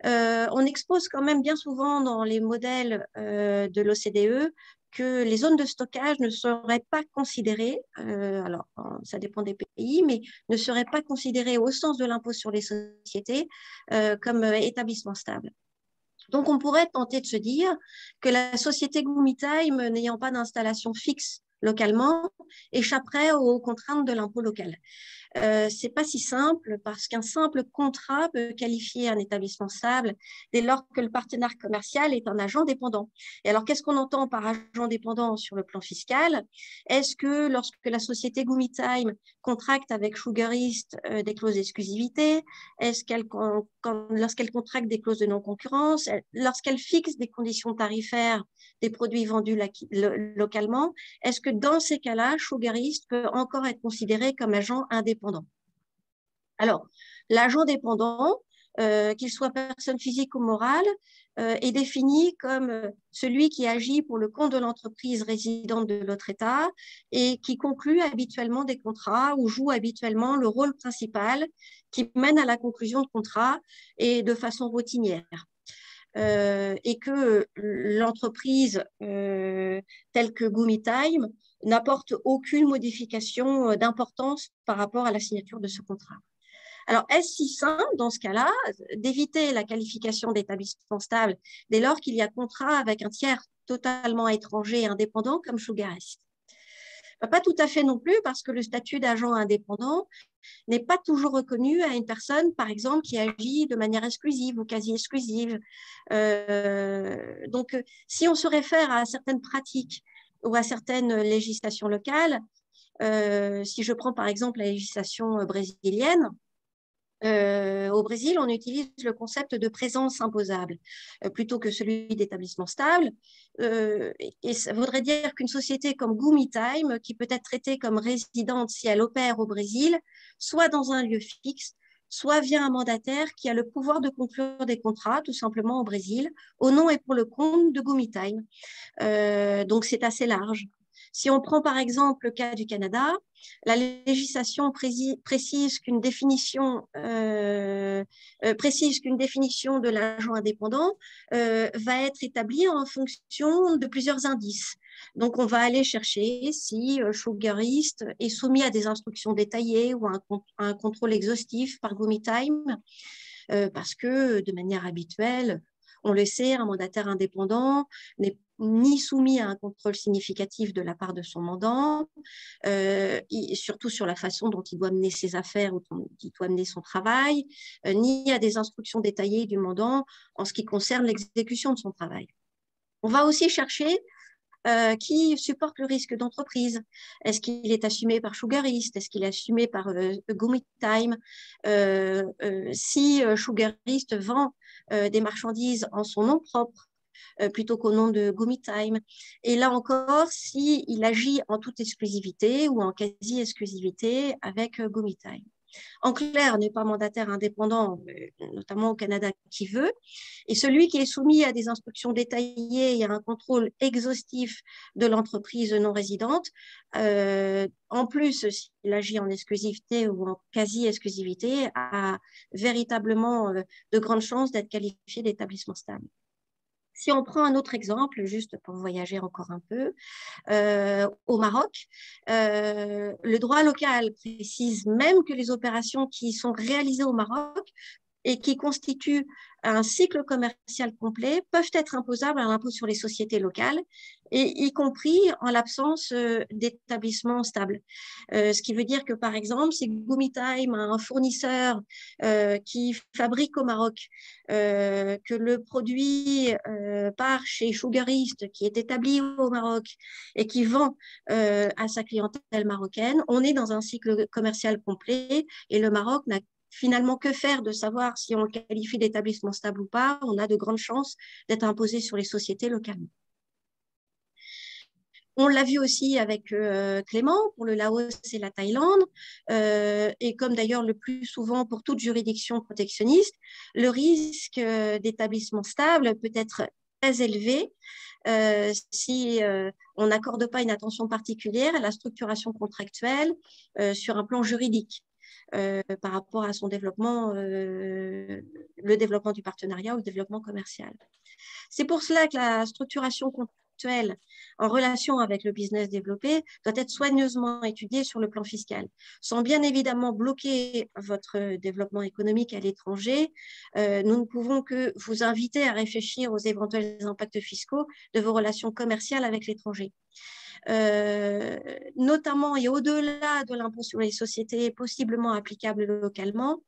On expose quand même bien souvent dans les modèles de l'OCDE que les zones de stockage ne seraient pas considérées, alors ça dépend des pays, mais ne seraient pas considérées au sens de l'impôt sur les sociétés comme établissement stable. Donc, on pourrait tenter de se dire que la société Gumitime, n'ayant pas d'installation fixe localement, échapperait aux contraintes de l'impôt local. C'est pas si simple parce qu'un simple contrat peut qualifier un établissement stable dès lors que le partenaire commercial est un agent dépendant. Et alors, qu'est-ce qu'on entend par agent dépendant sur le plan fiscal? Est-ce que lorsque la société Gumitime contracte avec Sugarist des clauses d'exclusivité, est-ce qu'elle, lorsqu'elle contracte des clauses de non-concurrence, lorsqu'elle fixe des conditions tarifaires des produits vendus localement, est-ce que dans ces cas-là, Sugarist peut encore être considéré comme agent indépendant? Alors, l'agent dépendant, qu'il soit personne physique ou morale, est défini comme celui qui agit pour le compte de l'entreprise résidente de l'autre État et qui conclut habituellement des contrats ou joue habituellement le rôle principal qui mène à la conclusion de contrats et de façon routinière. Et que l'entreprise telle que Gumitime n'apporte aucune modification d'importance par rapport à la signature de ce contrat. Alors, est-ce si simple, dans ce cas-là, d'éviter la qualification d'établissement stable dès lors qu'il y a contrat avec un tiers totalement étranger et indépendant comme Sugarist? Pas tout à fait non plus, parce que le statut d'agent indépendant n'est pas toujours reconnu à une personne, par exemple, qui agit de manière exclusive ou quasi exclusive. Donc, si on se réfère à certaines pratiques ou à certaines législations locales, si je prends par exemple la législation brésilienne, au Brésil, on utilise le concept de présence imposable plutôt que celui d'établissement stable. Et ça voudrait dire qu'une société comme Gumitime, qui peut être traitée comme résidente si elle opère au Brésil, soit dans un lieu fixe, soit via un mandataire qui a le pouvoir de conclure des contrats, tout simplement au Brésil, au nom et pour le compte de Gumitime. Donc, c'est assez large. Si on prend par exemple le cas du Canada, la législation précise qu'une définition de l'agent indépendant va être établie en fonction de plusieurs indices. Donc, on va aller chercher si Sugarist est soumis à des instructions détaillées ou à un contrôle exhaustif par Gumitime, parce que de manière habituelle, on le sait, un mandataire indépendant n'est ni soumis à un contrôle significatif de la part de son mandant, surtout sur la façon dont il doit mener ses affaires ou dont il doit mener son travail, ni à des instructions détaillées du mandant en ce qui concerne l'exécution de son travail. On va aussi chercher qui supporte le risque d'entreprise. Est-ce qu'il est assumé par Sugarist? Est-ce qu'il est assumé par Gumitime? Si Sugarist vend des marchandises en son nom propre, plutôt qu'au nom de Gumitime. Et là encore, s'il agit en toute exclusivité ou en quasi-exclusivité avec Gumitime. En clair, n'est pas mandataire indépendant, notamment au Canada, qui veut. Et celui qui est soumis à des instructions détaillées et à un contrôle exhaustif de l'entreprise non résidente, en plus, s'il agit en exclusivité ou en quasi-exclusivité, a véritablement de grandes chances d'être qualifié d'établissement stable. Si on prend un autre exemple, juste pour voyager encore un peu, au Maroc, le droit local précise même que les opérations qui sont réalisées au Maroc et qui constituent un cycle commercial complet peuvent être imposables à l'impôt sur les sociétés locales, et y compris en l'absence d'établissement stable. Ce qui veut dire que, par exemple, si Gumitime a un fournisseur qui fabrique au Maroc, que le produit part chez Sugarist, qui est établi au Maroc et qui vend à sa clientèle marocaine, on est dans un cycle commercial complet et le Maroc n'a finalement que faire de savoir si on le qualifie d'établissement stable ou pas. On a de grandes chances d'être imposé sur les sociétés localement. On l'a vu aussi avec Clément pour le Laos et la Thaïlande, et comme d'ailleurs le plus souvent pour toute juridiction protectionniste, le risque d'établissement stable peut être très élevé si on n'accorde pas une attention particulière à la structuration contractuelle sur un plan juridique. Par rapport à son développement, le développement du partenariat ou le développement commercial. C'est pour cela que la structuration contractuelle en relation avec le business développé doit être soigneusement étudiée sur le plan fiscal. Sans bien évidemment bloquer votre développement économique à l'étranger, nous ne pouvons que vous inviter à réfléchir aux éventuels impacts fiscaux de vos relations commerciales avec l'étranger. Notamment et au-delà de l'impôt sur les sociétés possiblement applicable localement,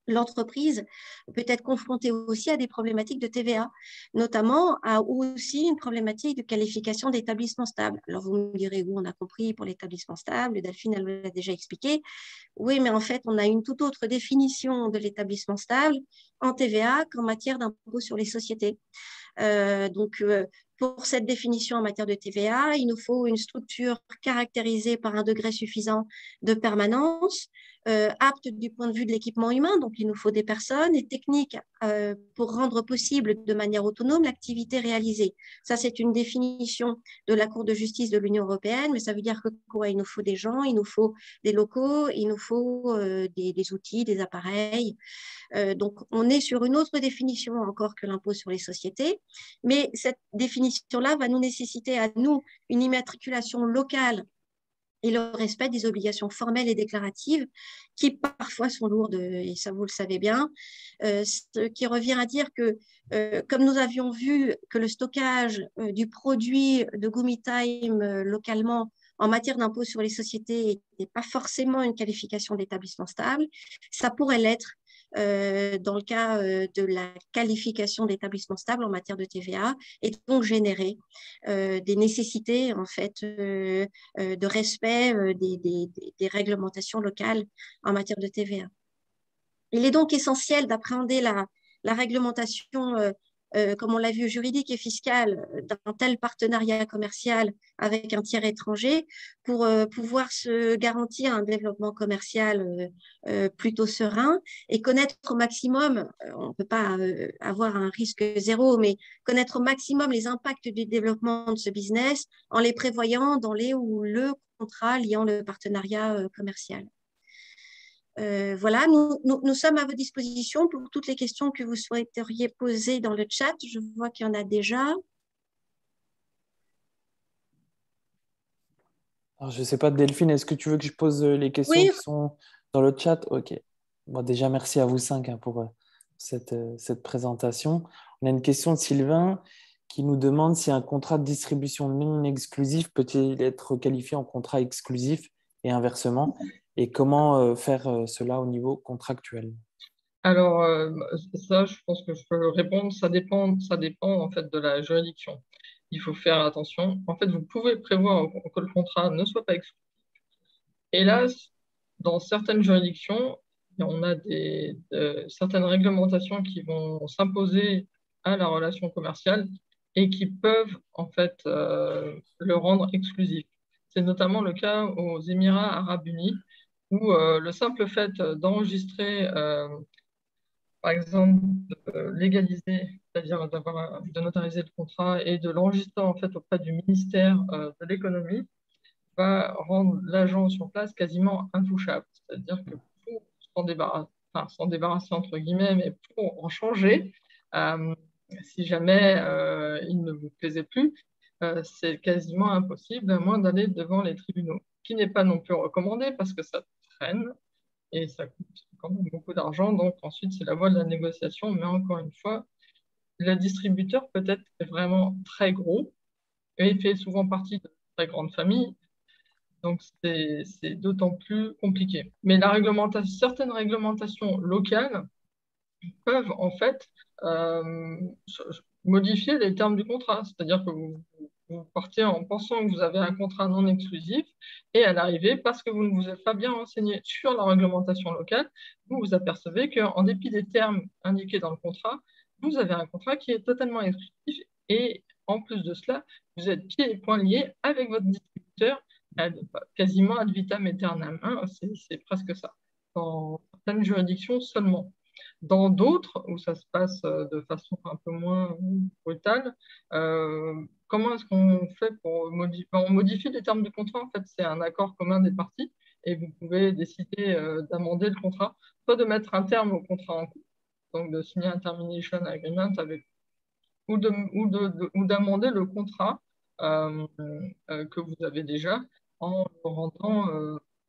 l'entreprise peut être confrontée aussi à des problématiques de TVA, notamment à aussi une problématique de qualification d'établissement stable. Alors vous me direz, oui, on a compris pour l'établissement stable, Delphine elle l'a déjà expliqué. Oui, mais en fait, on a une toute autre définition de l'établissement stable en TVA qu'en matière d'impôt sur les sociétés. Pour cette définition en matière de TVA, il nous faut une structure caractérisée par un degré suffisant de permanence, apte du point de vue de l'équipement humain, donc il nous faut des personnes, et techniques pour rendre possible de manière autonome l'activité réalisée. Ça, c'est une définition de la Cour de justice de l'Union européenne, mais ça veut dire que quoi? Il nous faut des gens, il nous faut des locaux, il nous faut des outils, des appareils. Donc, on est sur une autre définition encore que l'impôt sur les sociétés, mais cette définition-là va nous nécessiter à nous une immatriculation locale et le respect des obligations formelles et déclaratives qui parfois sont lourdes, et ça vous le savez bien, ce qui revient à dire que, comme nous avions vu que le stockage du produit de Gumitime localement en matière d'impôt sur les sociétés n'est pas forcément une qualification d'établissement stable, ça pourrait l'être dans le cas de la qualification d'établissement stable en matière de TVA, et donc générer des nécessités en fait de respect des réglementations locales en matière de TVA. Il est donc essentiel d'appréhender la réglementation, comme on l'a vu, juridique et fiscale d'un tel partenariat commercial avec un tiers étranger pour pouvoir se garantir un développement commercial plutôt serein et connaître au maximum, on ne peut pas avoir un risque zéro, mais connaître au maximum les impacts du développement de ce business en les prévoyant dans les ou le contrat liant le partenariat commercial. Voilà, nous sommes à votre disposition pour toutes les questions que vous souhaiteriez poser dans le chat. Je vois qu'il y en a déjà. Alors, je ne sais pas, Delphine, est-ce que tu veux que je pose les questions qui sont dans le chat? Ok. Bon, déjà, merci à vous 5 pour cette présentation. On a une question de Sylvain qui nous demande si un contrat de distribution non exclusif peut-il être qualifié en contrat exclusif et inversement, et comment faire cela au niveau contractuel? Alors, ça, je pense que je peux répondre. Ça dépend en fait de la juridiction. il faut faire attention. En fait, vous pouvez prévoir que le contrat ne soit pas exclusif. Hélas, dans certaines juridictions, on a certaines réglementations qui vont s'imposer à la relation commerciale et qui peuvent en fait le rendre exclusif. C'est notamment le cas aux Émirats arabes unis où le simple fait d'enregistrer, par exemple, de légaliser, c'est-à-dire de notariser le contrat et de l'enregistrer en fait auprès du ministère de l'économie, va rendre l'agent sur place quasiment intouchable. C'est-à-dire que pour s'en débarrasser entre guillemets, mais pour en changer, euh, si jamais il ne vous plaisait plus, c'est quasiment impossible, à moins d'aller devant les tribunaux, qui n'est pas non plus recommandé parce que ça traîne et ça coûte quand même beaucoup d'argent. Donc ensuite, c'est la voie de la négociation, mais encore une fois, le distributeur peut être vraiment très gros et il fait souvent partie de très grandes familles. Donc, c'est d'autant plus compliqué. Mais certaines réglementations locales peuvent en fait euh, modifier les termes du contrat. C'est-à-dire que vous partez en pensant que vous avez un contrat non exclusif et à l'arrivée, parce que vous ne vous êtes pas bien renseigné sur la réglementation locale, vous vous apercevez qu'en dépit des termes indiqués dans le contrat, vous avez un contrat qui est totalement exclusif et en plus de cela, vous êtes pieds et poings liés avec votre distributeur quasiment ad vitam aeternam. Hein, c'est presque ça. Dans certaines juridictions seulement. Dans d'autres, où ça se passe de façon un peu moins brutale, comment est-ce qu'on fait pour modifier? On modifie les termes du contrat, en fait, c'est un accord commun des parties, et vous pouvez décider d'amender le contrat, soit de mettre un terme au contrat en cours, donc de signer un termination agreement avec, ou d'amender le contrat que vous avez déjà en le rendant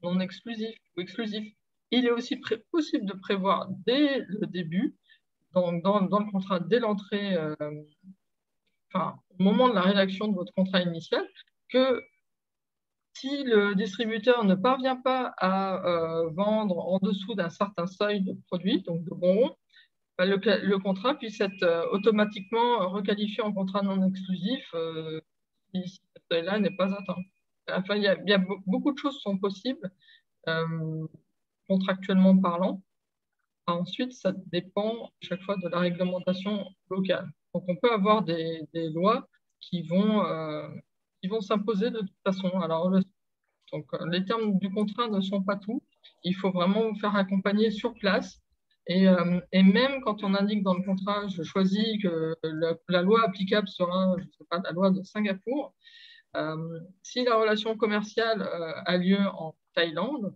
non exclusif ou exclusif. Il est aussi possible de prévoir dès le début, dans le contrat, dès l'entrée, enfin, au moment de la rédaction de votre contrat initial, que si le distributeur ne parvient pas à vendre en dessous d'un certain seuil de produits, donc de bons ronds, le contrat puisse être automatiquement requalifié en contrat non exclusif si ce seuil-là n'est pas atteint. Enfin, beaucoup de choses sont possibles contractuellement parlant. Ensuite, ça dépend chaque fois de la réglementation locale. Donc, on peut avoir des lois qui vont s'imposer de toute façon. Alors, les termes du contrat ne sont pas tout. Il faut vraiment vous faire accompagner sur place. Et même quand on indique dans le contrat, je choisis que la loi applicable sera, je sais pas, la loi de Singapour, si la relation commerciale a lieu en Thaïlande,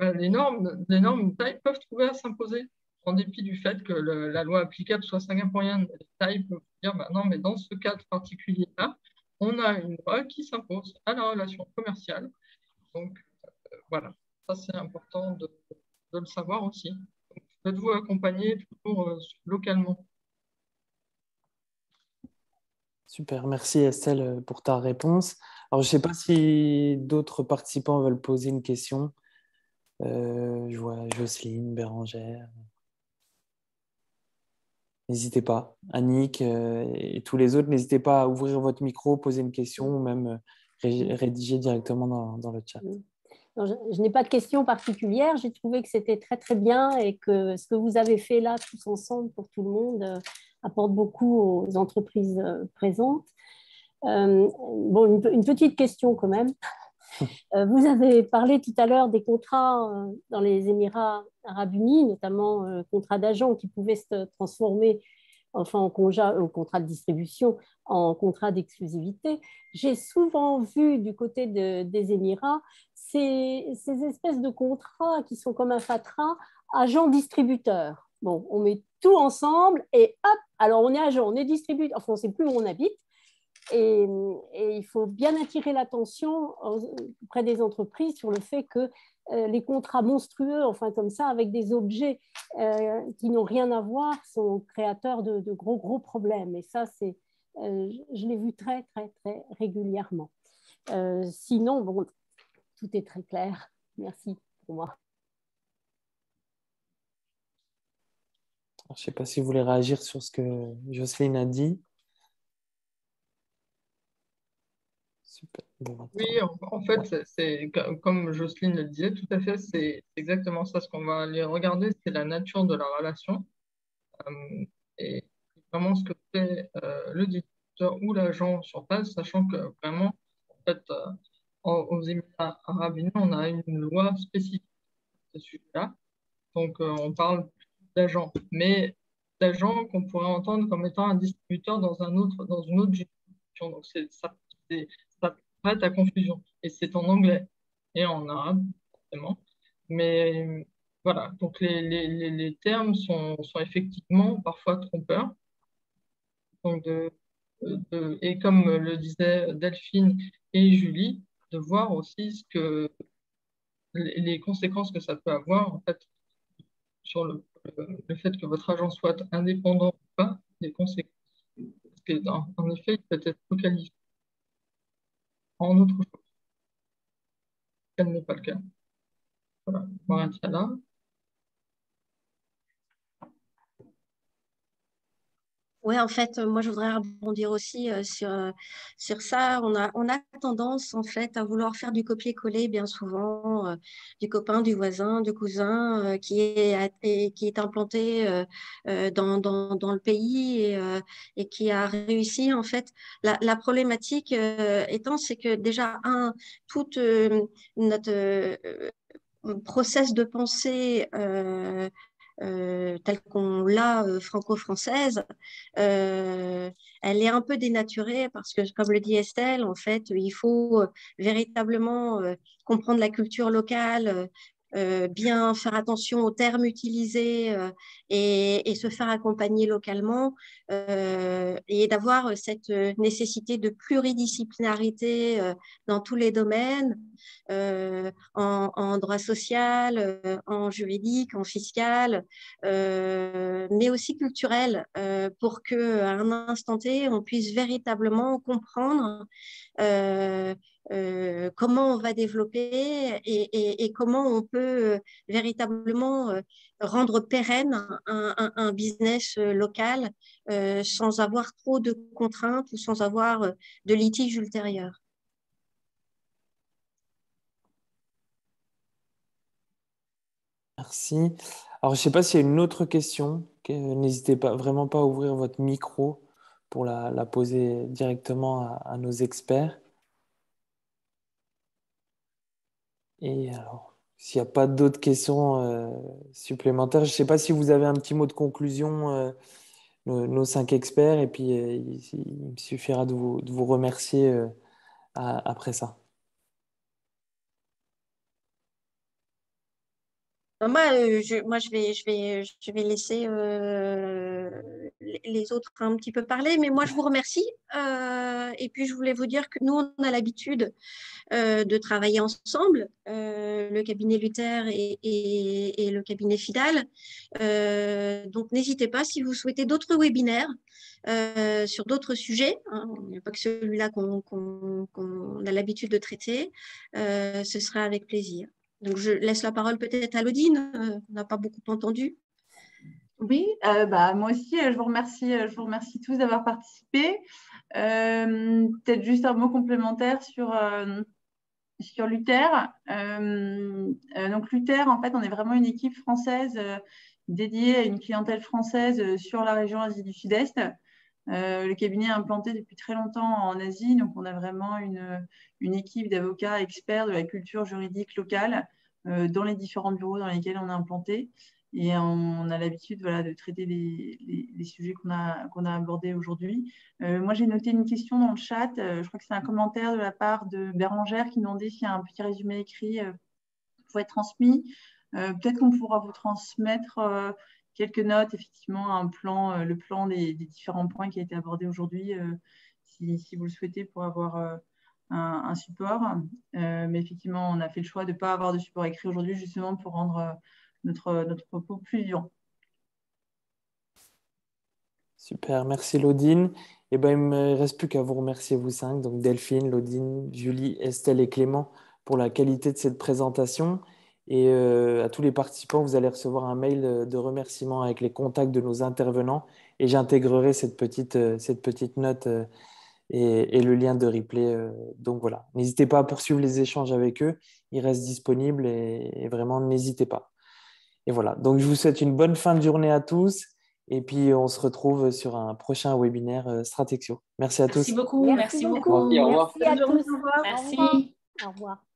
les normes Thaï peuvent trouver à s'imposer, en dépit du fait que la loi applicable soit singapourienne. Les Thaïs peuvent dire, bah non, mais dans ce cadre particulier-là, on a une loi qui s'impose à la relation commerciale. Donc, voilà, ça c'est important de le savoir aussi. Donc, faites-vous accompagner toujours localement. Super, merci Estelle pour ta réponse. Alors, je ne sais pas si d'autres participants veulent poser une question. Je vois Jocelyne, Bérangère. N'hésitez pas. Annick et tous les autres, n'hésitez pas à ouvrir votre micro, poser une question ou même rédiger directement dans le chat. Non, je n'ai pas de question particulière. J'ai trouvé que c'était très, très bien et que ce que vous avez fait là, tous ensemble, pour tout le monde, apporte beaucoup aux entreprises présentes. Bon, une petite question quand même. Vous avez parlé tout à l'heure des contrats dans les Émirats arabes unis, notamment contrats d'agents qui pouvaient se transformer enfin en contrat de distribution, en contrat d'exclusivité. J'ai souvent vu du côté des Émirats ces espèces de contrats qui sont comme un fatras, agent-distributeur. Bon, on met tout ensemble et hop, alors on est agent, on est distributeur, enfin on ne sait plus où on habite. Et il faut bien attirer l'attention auprès des entreprises sur le fait que les contrats monstrueux, enfin comme ça, avec des objets qui n'ont rien à voir, sont créateurs de gros problèmes. Et ça, je l'ai vu très, très, très régulièrement. Sinon, bon, tout est très clair. Merci pour moi. Je ne sais pas si vous voulez réagir sur ce que Jocelyne a dit. Super. Bon, Oui, en fait, c'est comme Jocelyne le disait, tout à fait, c'est exactement ça. Ce qu'on va aller regarder, c'est la nature de la relation et vraiment ce que fait le distributeur ou l'agent sur place, sachant que vraiment, en fait, aux Émirats arabes unis, on a une loi spécifique à ce sujet-là. Donc, on parle d'agent, mais d'agent qu'on pourrait entendre comme étant un distributeur dans une autre jurisdiction. Donc, ça prête à confusion. Et c'est en anglais et en arabe, forcément. Mais voilà, donc les termes sont effectivement parfois trompeurs. Donc et comme le disaient Delphine et Julie, de voir aussi les conséquences que ça peut avoir en fait sur le fait que votre agent soit indépendant ou pas, les conséquences. Parce que, en effet, il peut être focalisé en autre chose. Ce n'est pas le cas. Voilà, on arrête ça là. Oui, en fait, moi, je voudrais rebondir aussi sur ça. On a tendance, en fait, à vouloir faire du copier-coller bien souvent du copain, du voisin, du cousin qui est implanté dans le pays et qui a réussi, en fait. La problématique étant, c'est que déjà, toute notre process de pensée telle qu'on l'a franco-française, elle est un peu dénaturée parce que, comme le dit Estelle, en fait, il faut véritablement comprendre la culture locale, bien faire attention aux termes utilisés et se faire accompagner localement et d'avoir cette nécessité de pluridisciplinarité dans tous les domaines, en droit social, en juridique, en fiscal, mais aussi culturel, pour qu'à un instant T, on puisse véritablement comprendre comment on va développer et comment on peut véritablement rendre pérenne un business local sans avoir trop de contraintes ou sans avoir de litiges ultérieurs. Merci. Alors, je ne sais pas s'il y a une autre question. N'hésitez pas, vraiment pas à ouvrir votre micro pour la poser directement à nos experts. Et alors, s'il n'y a pas d'autres questions supplémentaires, je ne sais pas si vous avez un petit mot de conclusion, nos 5 experts, et puis il me suffira de vous remercier après ça. Moi, je vais laisser les autres un petit peu parler, mais moi, je vous remercie. Et puis, je voulais vous dire que nous, on a l'habitude de travailler ensemble, le cabinet Luther et le cabinet Fidal. Donc, n'hésitez pas si vous souhaitez d'autres webinaires sur d'autres sujets, hein, il n'y a pas que celui-là qu'on a l'habitude de traiter, ce sera avec plaisir. Donc, je laisse la parole peut-être à Lodine, on n'a pas beaucoup entendu. Oui, moi aussi, je vous remercie tous d'avoir participé. Peut-être juste un mot complémentaire sur Luther. Donc, Luther, en fait, on est vraiment une équipe française dédiée à une clientèle française sur la région Asie du Sud-Est. Le cabinet est implanté depuis très longtemps en Asie, donc on a vraiment une équipe d'avocats experts de la culture juridique locale dans les différents bureaux dans lesquels on est implanté. Et on a l'habitude de traiter les sujets qu'on a abordés aujourd'hui. Moi, j'ai noté une question dans le chat. Je crois que c'est un commentaire de la part de Bérangère qui demandait s'il y a un petit résumé écrit pour être transmis. Peut-être qu'on pourra vous transmettre quelques notes, effectivement, le plan des différents points qui a été abordé aujourd'hui, si vous le souhaitez, pour avoir un support. Mais effectivement, on a fait le choix de ne pas avoir de support écrit aujourd'hui, justement pour rendre notre propos plus vivant. Super, merci Laudine. Et ben, il ne me reste plus qu'à vous remercier, vous 5, donc Delphine, Laudine, Julie, Estelle et Clément, pour la qualité de cette présentation. Et à tous les participants, vous allez recevoir un mail de remerciement avec les contacts de nos intervenants. Et j'intégrerai cette petite note et le lien de replay. Donc voilà, n'hésitez pas à poursuivre les échanges avec eux. Ils restent disponibles et vraiment, n'hésitez pas. Et voilà, donc je vous souhaite une bonne fin de journée à tous. Et puis, on se retrouve sur un prochain webinaire Stratexio. Merci à tous. Merci beaucoup. Merci beaucoup. Au revoir. Merci à tous. Merci. Au revoir.